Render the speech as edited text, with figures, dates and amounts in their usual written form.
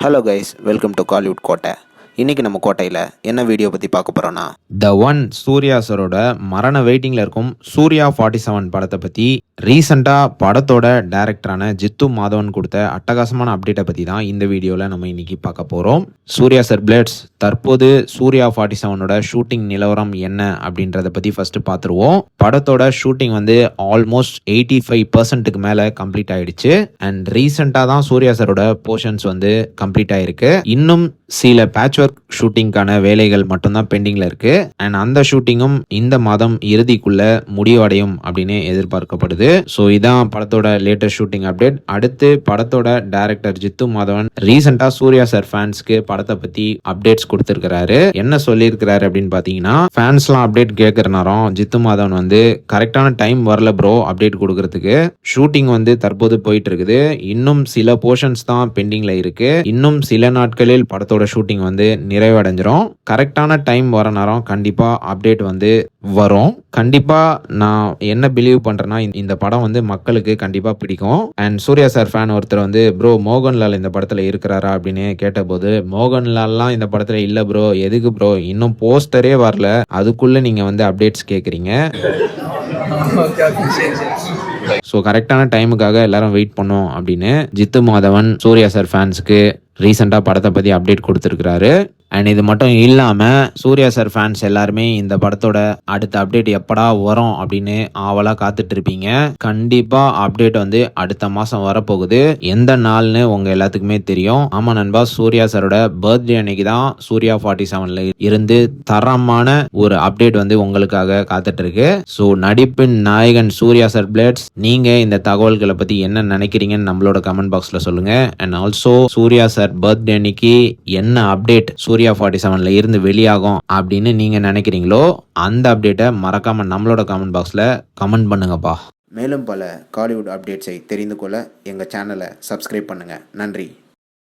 Hello guys, welcome to Kollywood கோட்டை. இன்றைக்கி நம்ம கோட்டையில் என்ன வீடியோ பற்றி பார்க்க போகிறோன்னா, த ஒன் சூர்யா சரோட மரண வெயிட்டிங்கில் இருக்கும் சூர்யா 47 படத்தை பற்றி ரீசெண்டாக படத்தோட டைரக்டரான ஜித்து மாதவன் கொடுத்த அட்டகாசமான அப்டேட்டை பற்றி தான் இந்த வீடியோவில் நம்ம இன்னைக்கு பார்க்க போகிறோம். சூர்யா சார் பிளேட்ஸ் தற்போது சூர்யா 47ஓட ஷூட்டிங் நிலவரம் என்ன அப்படின்றத பற்றி ஃபஸ்ட்டு பார்த்துருவோம். படத்தோட ஷூட்டிங் வந்து ஆல்மோஸ்ட் 85% மேலே கம்ப்ளீட் ஆயிடுச்சு. அண்ட் ரீசெண்டாக தான் சூர்யா சரோட போர்ஷன்ஸ் வந்து கம்ப்ளீட் ஆயிருக்கு. இன்னும் சில பேட்ச் ஒர்க் ஷூட்டிங்கான வேலைகள் மட்டும்தான் பெண்டிங்கில் இருக்கு. அண்ட் அந்த ஷூட்டிங்கும் இந்த மாதம் இறுதிக்குள்ள முடிவடையும் அப்படின்னு எதிர்பார்க்கப்படுது. ஸோ இதான் படத்தோட லேட்டஸ்ட் ஷூட்டிங் அப்டேட். அடுத்து படத்தோட டைரக்டர் ஜித்து மாதவன் ரீசெண்டாக சூர்யா சார் ஃபேன்ஸ்க்கு படத்தை பற்றி அப்டேட்ஸ் கொடுத்துருக்கிறாரு. என்ன சொல்லியிருக்கிறாரு அப்படின்னு பார்த்தீங்கன்னா, ஃபேன்ஸ்லாம் அப்டேட் கேட்குற நேரம் ஜித்து மாதவன் வந்து கரெக்டான டைம் வரல ப்ரோ அப்டேட் கொடுக்கறதுக்கு. ஷூட்டிங் வந்து தற்போது போயிட்டு இருக்குது. இன்னும் சில போர்ஷன்ஸ் தான் பெண்டிங்ல இருக்கு. இன்னும் சில நாட்களில் படத்தோட ஷூட்டிங் வந்து நிறைவடைஞ்சிரும். கரெக்டான டைம் வர நேரம் கண்டிப்பா அப்டேட் வந்து வரும். கண்டிப்பா நான் என்ன பிலீவ் பண்றேன்னா, இந்த படம் வந்து மக்களுக்கு கண்டிப்பா பிடிக்கும். அண்ட் சூர்யா சார் ஃபேன் ஒருத்தர் வந்து ப்ரோ மோகன்லால் இந்த படத்துல இருக்கிறாரா அப்படின்னு கேட்டபோது, மோகன்லால்லாம் இந்த படத்துல இல்ல ப்ரோ, எதுக்கு ப்ரோ, இன்னும் போஸ்டரே வரல, அதுக்குள்ள நீங்க வந்து அப்டேட்ஸ் கேக்குறீங்க. ஸோ கரெக்டான டைமுக்காக எல்லாரும் வெயிட் பண்ணோம் அப்படின்னு ஜித்து மாதவன் சூர்யா சார் ஃபேன்ஸுக்கு ரீசெண்டாக படத்தை பற்றி அப்டேட் கொடுத்துருக்கிறாரு. அண்ட் இது மட்டும் இல்லாமல் சூர்யா சார் ஃபேன்ஸ் எல்லாருமே இந்த படத்தோட அடுத்த அப்டேட் எப்படா வரும் அப்படின்னு ஆவலாக காத்துட்டு இருப்பீங்க. கண்டிப்பாக அப்டேட் வந்து அடுத்த மாதம் வரப்போகுது. எந்த நாள்னு உங்கள் எல்லாத்துக்குமே தெரியும். ஆமாம் நண்பா, சூர்யா சாரோட பர்த்டே அன்னைக்கு தான் சூர்யா 47ல இருந்து தரமான ஒரு அப்டேட் வந்து உங்களுக்காக காத்துட்டு இருக்கு. ஸோ நடிப்பின் நாயகன் சூர்யா சார் பிளேட்ஸ், நீங்கள் இந்த தகவல்களை பற்றி என்ன நினைக்கிறீங்கன்னு நம்மளோட கமெண்ட் பாக்ஸில் சொல்லுங்கள். And also Suriya sir birthday அன்னைக்கு என்ன அப்டேட் சூர்யா 47ல இருந்து வெளியாகும் அப்படின்னு நீங்க நினைக்கிறீங்களோ அந்த அப்டேட்டை மறக்காம நம்மளோட கமெண்ட் பாக்ஸ்ல கமெண்ட் பண்ணுங்கப்பா. மேலும் பல காலிவுட் அப்டேட்ஸை தெரிந்து கொள்ள எங்கள் சேனலை சப்ஸ்கிரைப் பண்ணுங்கள். நன்றி.